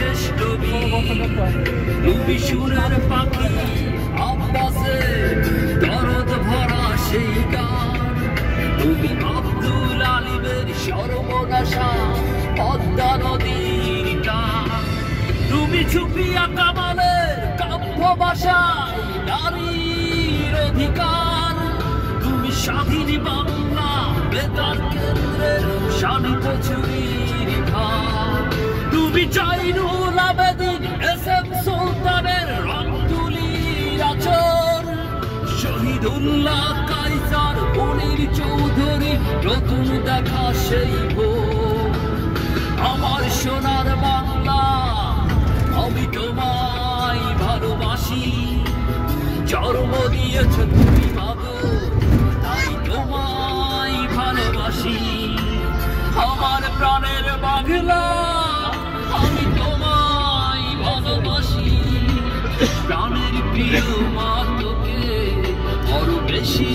শ্রেষ্ঠ তুমি সুরের পাখি আব্বাসে দরদ ভরা সেই গান তুমি আব্দুল আলিমের সর্বনাশা পদ্মা নদীর টান তুমি ছুপিয়া কামালের কাব্য ভাষায় নারীর অধিকার তুমি স্বাধীন বাংলা বেতার কেন্দ্রের শানিত চুরির ঘাট তুমি জয়নুল আবেদিন এসএম সুলতানের রং তুলির আচর শহীদুল্লাহ কায়সার মনির চৌধুরী নতুন দেখা সেই ভোর আমার সোনার বাংলা আমি তোমায় ভালোবাসি জন্ম দিয়েছ তুমি মাগো তাই তোমায় ভালোবাসি আমার প্রাণের বাংলা আমি তোমায় ভালোবাসি প্রাণের প্রিয় মা তোকে বড় বেশি